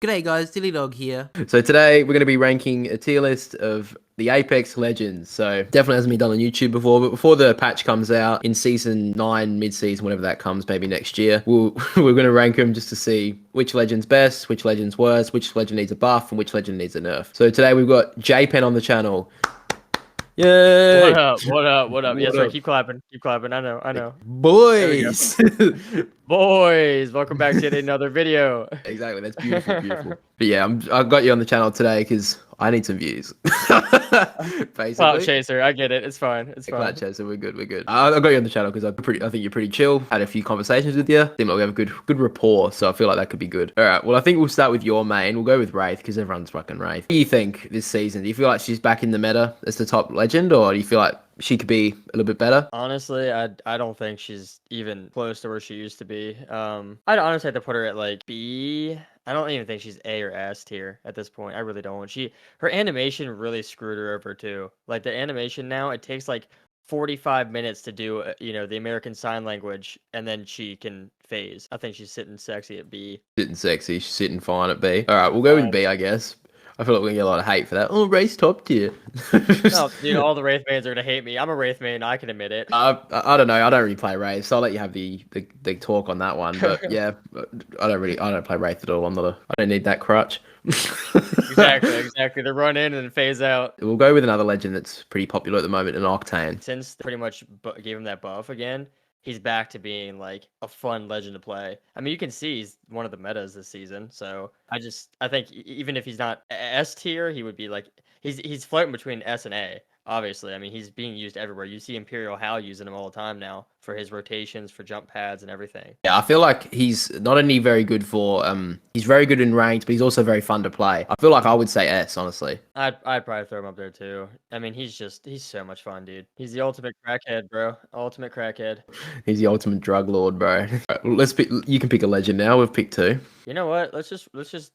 G'day guys, Dyliedog here. So today we're going to be ranking a tier list of the Apex Legends. So definitely hasn't been done on YouTube before, but before the patch comes out in season 9, mid-season, whenever that comes, maybe next year, we're going to rank them just to see which legend's best, which legend's worst, which legend needs a buff, and which legend needs a nerf. So today we've got JPenn on the channel. Yay! What up? What up? What up? What Yes, sir. up? Keep clapping. Keep clapping. I know. I know. There we go. Boys! Boys, welcome back to another video. Exactly, that's beautiful, beautiful. But yeah, I got you on the channel today because I need some views. Basically. Clout chaser. I get it. It's fine. It's fine. Clout chaser, we're good, we're good. I got you on the channel because I think you're pretty chill. Had a few conversations with you. Seem like we have a good rapport, so I feel like that could be good. All right, well, I think we'll start with your main. We'll go with Wraith because everyone's fucking Wraith. What do you think this season? Do you feel like she's back in the meta as the top legend, or do you feel like she could be a little bit better? Honestly, I don't think she's even close to where she used to be. I'd honestly have to put her at like B. I don't even think she's A or S tier at this point. I really don't. Her animation really screwed her over too. Like the animation now, it takes like 45 minutes to do, the American Sign Language, and then she can phase. I think she's sitting sexy at B. Sitting sexy, she's sitting fine at B. All right, we'll go with B, I guess. I feel like we're gonna get a lot of hate for that. Oh, Wraith's top tier. No, dude, all the Wraith mains are gonna hate me. I'm a Wraith main. I can admit it. I don't know. I don't really play Wraith, so I'll let you have the talk on that one. But yeah, I don't play Wraith at all. I don't need that crutch. Exactly. They run in and phase out. We'll go with another legend that's pretty popular at the moment, an Octane. Since they pretty much gave him that buff again, he's back to being like a fun legend to play. I mean, you can see he's one of the metas this season. So I think even if he's not S tier, he would be like he's floating between S and A. Obviously, I mean, he's being used everywhere. You see Imperial Hal using him all the time now for his rotations, for jump pads, and everything. Yeah, I feel like he's not only very good for he's very good in ranked, but he's also very fun to play. I feel like I would say S, honestly. I'd probably throw him up there too. I mean, he's so much fun, dude. He's the ultimate crackhead, bro. Ultimate crackhead. He's the ultimate drug lord, bro. Right, let's pick. You can pick a legend now. We've picked 2. You know what? Let's just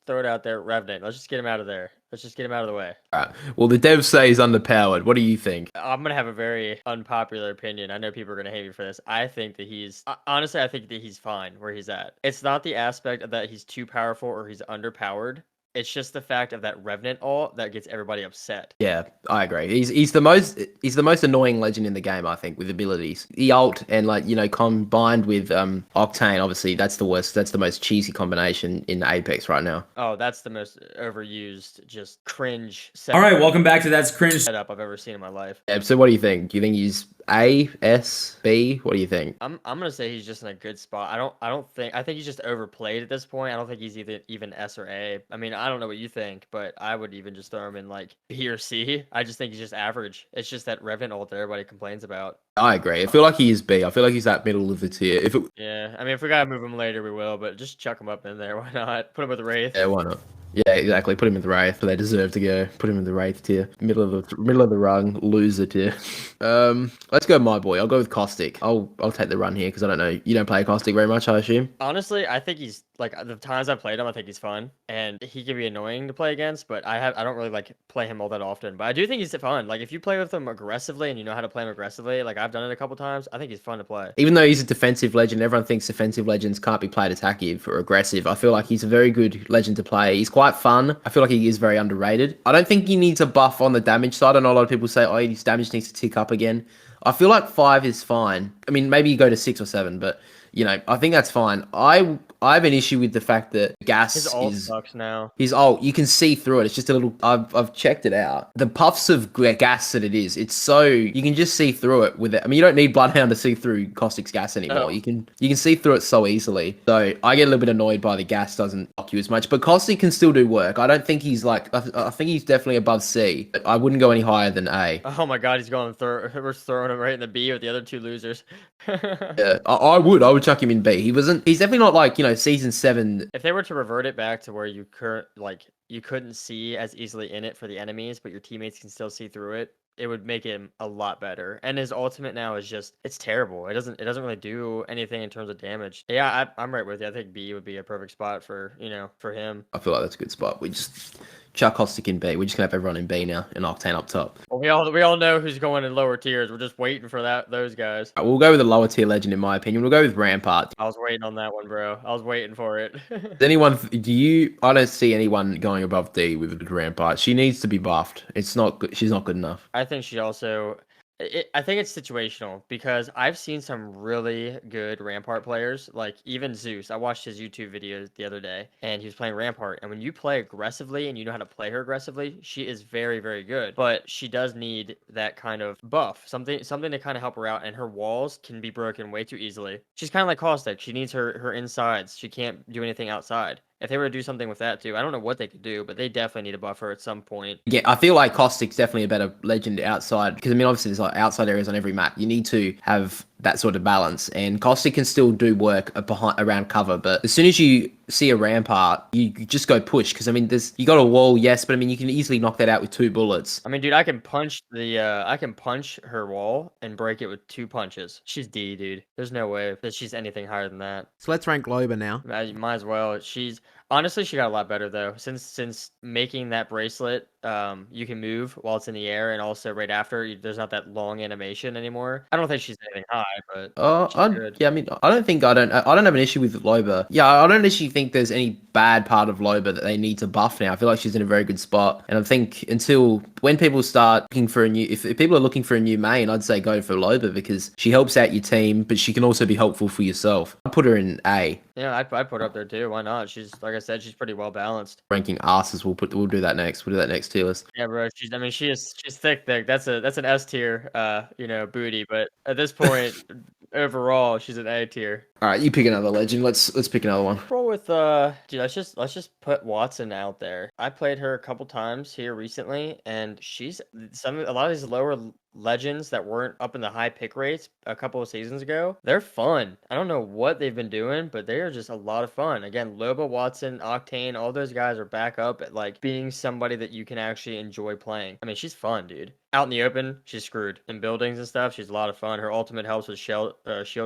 throw it out there. Revenant. Let's just get him out of there. Let's just get him out of the way. All right. Well, the devs say he's underpowered. What do you think? I'm gonna have a very unpopular opinion. I know people are gonna hate me for this. I think that honestly, I think that he's fine where he's at. It's not the aspect of that he's too powerful or he's underpowered. It's just the fact of that Revenant ult that gets everybody upset. Yeah, I agree. He's the most annoying legend in the game, I think, with abilities. The ult and combined with Octane, obviously that's the worst. That's the most cheesy combination in Apex right now. Oh, that's the most overused, just cringe All right, welcome back to That's Cringe. setup I've ever seen in my life. Yeah, so what do you think? Do you think he's A, S, B? What do you think? I'm gonna say he's just in a good spot. I think he's just overplayed at this point. I don't think he's even S or A. I mean, I don't know what you think, but I would even just throw him in like B or C. I just think he's just average. It's just that Revenant ult that everybody complains about. I agree. I feel like he is B. I feel like he's that middle of the tier. Yeah, I mean, if we gotta move him later, we will. But just chuck him up in there. Why not? Put him with the Wraith. Yeah, why not? Yeah, exactly. Put him in the Wraith, but they deserve to go. Put him in the Wraith tier, middle of the rung, loser tier. Let's go, my boy. I'll go with Caustic. I'll take the run here because I don't know. You don't play Caustic very much, I assume. Honestly, I think he's like the times I've played him, I think he's fun and he can be annoying to play against. But I don't really like play him all that often. But I do think he's fun. Like if you play with him aggressively and you know how to play him aggressively, like I've done it a couple times, I think he's fun to play. Even though he's a defensive legend, everyone thinks defensive legends can't be played attackive or aggressive. I feel like he's a very good legend to play. He's quite fun. I feel like he is very underrated. I don't think he needs a buff on the damage side. I know a lot of people say, oh, his damage needs to tick up again. I feel like 5 is fine. I mean, maybe you go to 6 or 7, but I think that's fine. I have an issue with the fact that gas his ult sucks now. His ult, you can see through it. It's just a little. I've checked it out. The puffs of gas that it is, it's so you can just see through it with it. I mean, you don't need Bloodhound to see through Caustic's gas anymore. Oh. You can see through it so easily. So I get a little bit annoyed by the gas doesn't block you as much, but Caustic can still do work. I don't think he's like. I think he's definitely above C. But I wouldn't go any higher than A. Oh my god, we're throwing him right in the B with the other 2 losers. Yeah, I would chuck him in B. He's definitely not like season 7. If they were to revert it back to where you couldn't see as easily in it for the enemies, but your teammates can still see through it, it would make him a lot better. And his ultimate now is just it's terrible. It doesn't really do anything in terms of damage. Yeah, I'm right with you. I think B would be a perfect spot for for him. I feel like that's a good spot. We just chuck Caustic in B. We're just gonna have everyone in B now, and Octane up top. Well, we all know who's going in lower tiers. We're just waiting for those guys. We'll go with a lower tier legend, in my opinion. We'll go with Rampart. I was waiting on that one, bro. I was waiting for it. Anyone? I don't see anyone going above D with Rampart. She needs to be buffed. It's not good. She's not good enough. I think she also. I think it's situational because I've seen some really good Rampart players, like even Zeus. I watched his YouTube videos the other day, and he was playing Rampart. And when you play aggressively and you know how to play her aggressively, she is very, very good. But she does need that kind of buff, something to kind of help her out. And her walls can be broken way too easily. She's kind of like Caustic. She needs her insides. She can't do anything outside. If they were to do something with that too, I don't know what they could do, but they definitely need a buffer at some point. Yeah, I feel like Caustic's definitely a better legend outside because I mean, obviously there's like outside areas on every map. You need to have that sort of balance, and Caustic can still do work around cover. But as soon as you see a Rampart, you just go push because I mean, you got a wall, yes, but I mean, you can easily knock that out with 2 bullets. I mean, dude, I can punch her wall and break it with 2 punches. She's D, dude. There's no way that she's anything higher than that. So let's rank Loba now. Might as well. Honestly, she got a lot better though. Since making that bracelet, you can move while it's in the air, and also right after, there's not that long animation anymore. I don't think she's anything high, but good. Yeah, I mean, I don't have an issue with Loba. Yeah, I don't actually think there's any bad part of Loba that they need to buff now. I feel like she's in a very good spot, and I think until when people start looking for if people are looking for a new main, I'd say go for Loba because she helps out your team, but she can also be helpful for yourself. I'd put her in A. Yeah, I'd put her up there too. Why not? She's, like I said, she's pretty well balanced. Ranking asses, we'll do that next. We'll do that next tier list. Yeah, bro. She's thick. That's an S tier, booty. But at this point, overall, she's an A tier. All right, you pick another legend. Let's pick another one. Roll with dude. Let's just put Watson out there. I played her a couple times here recently, and she's a lot of these lower legends that weren't up in the high pick rates a couple of seasons ago. They're fun. I don't know what they've been doing, but they are just a lot of fun. Again, Loba, Watson, Octane, all those guys are back up at like being somebody that you can actually enjoy playing. I mean, she's fun, dude. Out in the open, she's screwed. In buildings and stuff, she's a lot of fun. Her ultimate helps with shield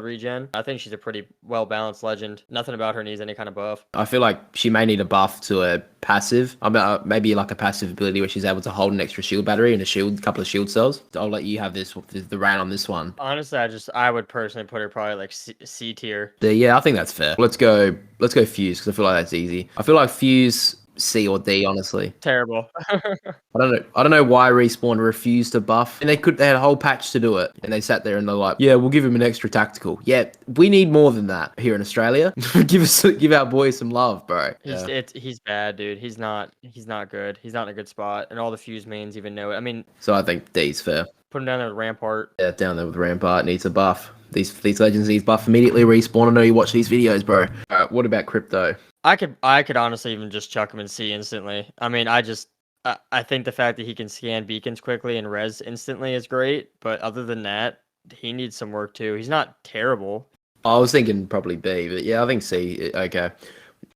regen. I think she's a pretty well-balanced legend. Nothing about her needs any kind of buff. I feel like she may need a buff to a passive. Maybe like a passive ability where she's able to hold an extra shield battery and a couple of shield cells. I'll let you have the round on this one. Honestly, I would personally put her probably like C tier. Yeah, I think that's fair. Let's go Fuse because I feel like that's easy. I feel like Fuse C or D, honestly. Terrible. I don't know why Respawn refused to buff. And they had a whole patch to do it. And they sat there and they're like, yeah, we'll give him an extra tactical. Yeah, we need more than that here in Australia. give our boys some love, bro. He's bad, dude. He's not good. He's not in a good spot. And all the Fuse mains even know it. I mean, so I think D's fair. Put him down there with Rampart. Yeah, down there with Rampart. Needs a buff. These legends need buff immediately. Respawn. I know you watch these videos, bro. All right, what about Crypto? I could honestly even just chuck him in C instantly. I mean, I think the fact that he can scan beacons quickly and res instantly is great, but other than that, he needs some work too. He's not terrible. I was thinking probably B, but yeah, I think C. Okay.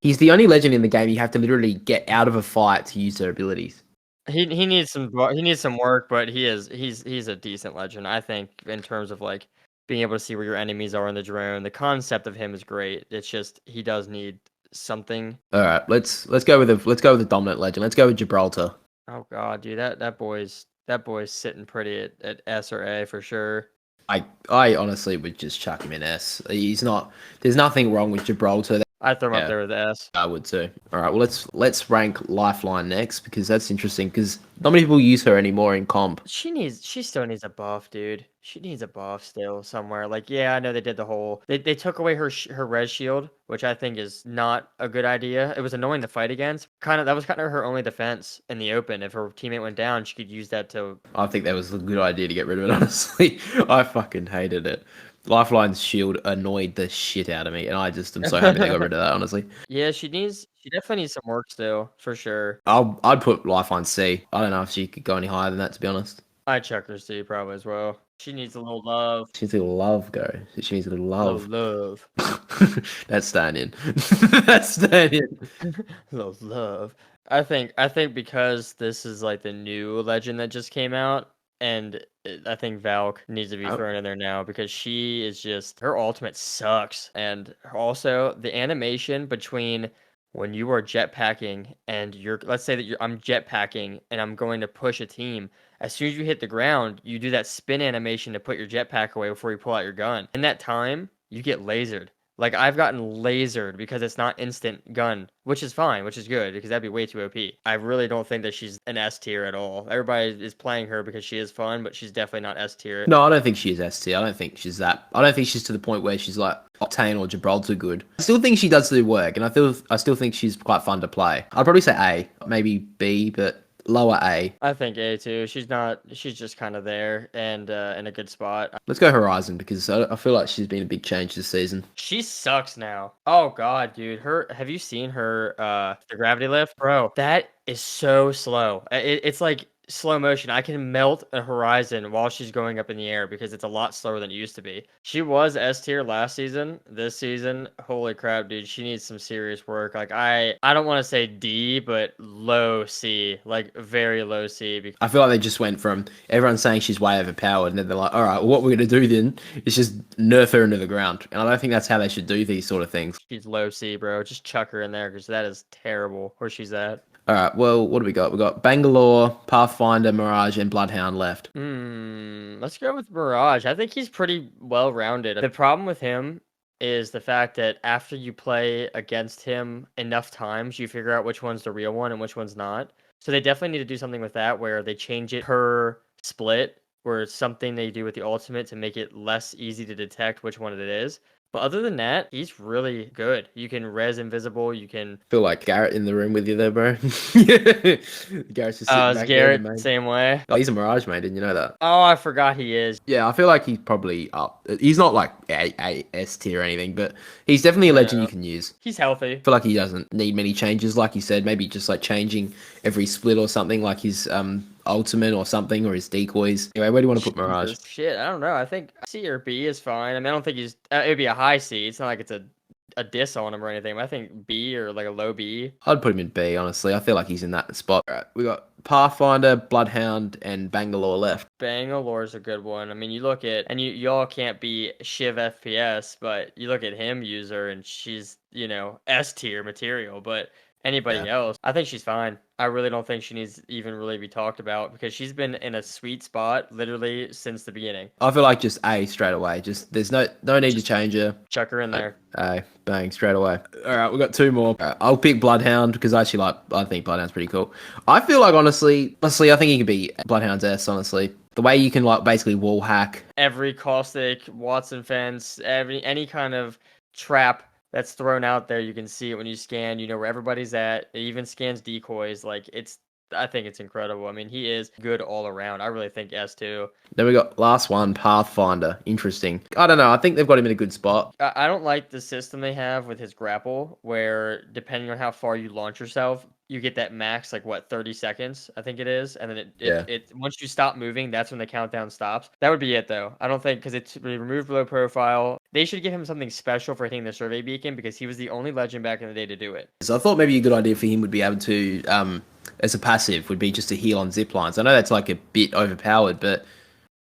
He's the only legend in the game you have to literally get out of a fight to use their abilities. He needs some work, but he's a decent legend. I think in terms of like being able to see where your enemies are in the drone. The concept of him is great. It's just he does need something. All right, let's go with the dominant legend. Let's go with Gibraltar. Oh god, dude, that boy's sitting pretty at S or A for sure. I honestly would just chuck him in S. There's nothing wrong with Gibraltar. I'd throw him up there with S. I would too. All right, well let's rank Lifeline next because that's interesting because not many people use her anymore in comp. She still needs a buff, dude. She needs a buff still somewhere. Like, yeah, I know they did the whole they took away her res shield, which I think is not a good idea. It was annoying to fight against. That was kind of her only defense in the open. If her teammate went down, she could use that to. I think that was a good idea to get rid of it. Honestly, I fucking hated it. Lifeline's shield annoyed the shit out of me, and I just am so happy they got rid of that, honestly. Yeah, she definitely needs some work still, for sure. I'd put Lifeline C. I don't know if she could go any higher than that, to be honest. I'd chuck her C probably as well. She needs a little love. She needs a little love, She needs a little love. Love. That's staying in. That's staying in. Little love. I think because this is like the new legend that just came out, and I think Valk needs to be thrown in there now because she is just her ultimate sucks, and also the animation between when you are jetpacking and let's say that I'm jetpacking and I'm going to push a team. As soon as you hit the ground, you do that spin animation to put your jetpack away before you pull out your gun. In that time, you get lasered. Like, I've gotten lasered because it's not instant gun, which is fine, which is good, because that'd be way too OP. I really don't think that she's an S tier at all. Everybody is playing her because she is fun, but she's definitely not S tier. No, I don't think she is S tier. I don't think she's that. I don't think she's to the point where she's like Octane or Gibraltar good. I still think she does do work, and I still think she's quite fun to play. I'd probably say A, maybe B, but lower A. I think A too. She's just kind of there and in a good spot. Let's go Horizon because I feel like she's been a big change this season. She sucks now. Oh god, dude. Have you seen her the gravity lift? Bro, that is so slow. It's like slow motion. I can melt a Horizon while she's going up in the air because it's a lot slower than it used to be. She was S tier last season. This season, holy crap, dude, she needs some serious work. Like I don't want to say D, but low C, like very low C. I feel like they just went from everyone saying she's way overpowered, and then they're like, all right, well, what we're gonna do then is just nerf her into the ground. And I don't think that's how they should do these sort of things. She's low C, bro. Just chuck her in there because that is terrible where she's at. All right, well, what do we got? We got Bangalore, Pathfinder, Mirage, and Bloodhound left. Let's go with Mirage. I think he's pretty well-rounded. The problem with him is the fact that after you play against him enough times, you figure out which one's the real one and which one's not. So they definitely need to do something with that where they change it per split, where it's something they do with the ultimate to make it less easy to detect which one it is. But other than that, he's really good. You can res invisible. You can Feel like Garrett in the room with you there, bro. Garrett's just sitting back there, Garrett mate. same way. Oh, he's a Mirage, mate. Didn't you know that? Oh, I forgot he is. Yeah, I feel like he's probably up. He's not like A S tier or anything, but he's definitely a legend you can use. He's healthy. I feel like he doesn't need many changes, like you said. Maybe just like changing every split or something, like his ultimate or something, or his decoys. Anyway, where do you want to put Mirage? Shit, I don't know. I think C or B is fine. I mean, I don't think he's. It'd be a high C. It's not like it's a diss on him or anything. But I think B or like a low B. I'd put him in B, honestly. I feel like he's in that spot. All right, we got Pathfinder, Bloodhound, and Bangalore left. Bangalore's a good one. I mean, you look at, and y'all can't be Shiv FPS, but you look at him user, and she's, S tier material, but anybody else, I think she's fine. I really don't think she needs even really be talked about because she's been in a sweet spot literally since the beginning. I feel like just A straight away. Just there's no need to change her. Chuck her in there. A, bang, straight away. All right, we got two more. All right, I'll pick Bloodhound because I think Bloodhound's pretty cool. I feel like honestly, I think he could be Bloodhound's S. Honestly, the way you can like basically wall hack every Caustic, Watson fence, any kind of trap that's thrown out there, you can see it when you scan. You know where everybody's at. It even scans decoys. Like I think it's incredible. I mean, he is good all around. I really think S2. Then we got last one, Pathfinder. Interesting. I don't know. I think they've got him in a good spot. I don't like the system they have with his grapple, where depending on how far you launch yourself, you get that max, like what, 30 seconds, I think it is. And then it once you stop moving, that's when the countdown stops. That would be it, though. I don't think, because it's removed below profile. They should give him something special for hitting the survey beacon because he was the only legend back in the day to do it. So I thought maybe a good idea for him would be able to, as a passive, would be just to heal on zip lines. I know that's like a bit overpowered, but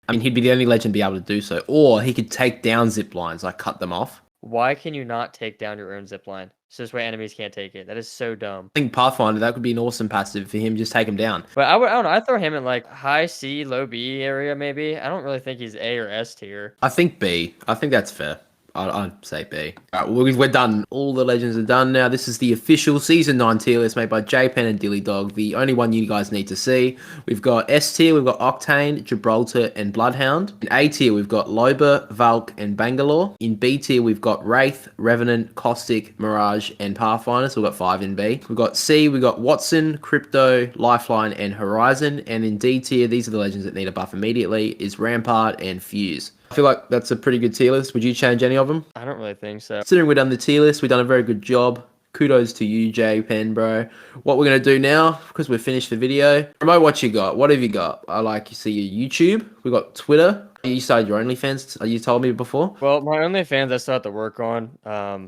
I mean, he'd be the only legend to be able to do so. Or he could take down zip lines, like cut them off. Why can you not take down your own zip line? So this way enemies can't take it. That is so dumb. I think Pathfinder, that could be an awesome passive for him. Just take him down. But I don't know. I'd throw him in like high C, low B area maybe. I don't really think he's A or S tier. I think B. I think that's fair. I'd say B. All right, we're done. All the legends are done now. This is the official Season 9 tier list made by JPenn and Dyliedog. The only one you guys need to see. We've got S tier, we've got Octane, Gibraltar, and Bloodhound. In A tier, we've got Loba, Valk, and Bangalore. In B tier, we've got Wraith, Revenant, Caustic, Mirage, and Pathfinder. So we've got 5 in B. We've got C, we've got Watson, Crypto, Lifeline, and Horizon. And in D tier, these are the legends that need a buff immediately, is Rampart and Fuse. I feel like that's a pretty good tier list. Would you change any of them? I don't really think so. Considering we've done the tier list, we've done a very good job. Kudos to you, JPenn, bro. What we're going to do now, because we've finished the video, promote what you got. What have you got? I like to see your YouTube. We've got Twitter. You started your OnlyFans, you told me before. Well, my OnlyFans I still have to work on. I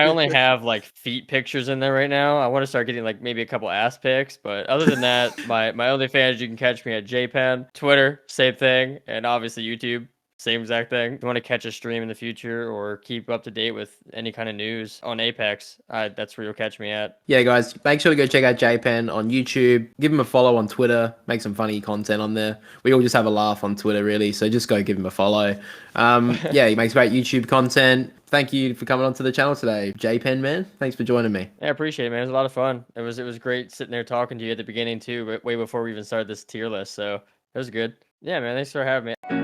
only have like feet pictures in there right now. I want to start getting like maybe a couple ass pics, but other than that, my OnlyFans, you can catch me at JPenn. Twitter, same thing, and obviously YouTube. same exact thing. If you want to catch a stream in the future or keep up to date with any kind of news on Apex, that's where you'll catch me at. Yeah, guys, make sure to go check out JPenn on YouTube. Give him a follow on Twitter. Make some funny content on there. We all just have a laugh on Twitter, really. So just go give him a follow. Yeah, he makes great YouTube content. Thank you for coming onto the channel today, JPenn, man. Thanks for joining me. Yeah, I appreciate it, man. It was a lot of fun. It was great sitting there talking to you at the beginning too, but way before we even started this tier list. So it was good. Yeah, man. Thanks for having me.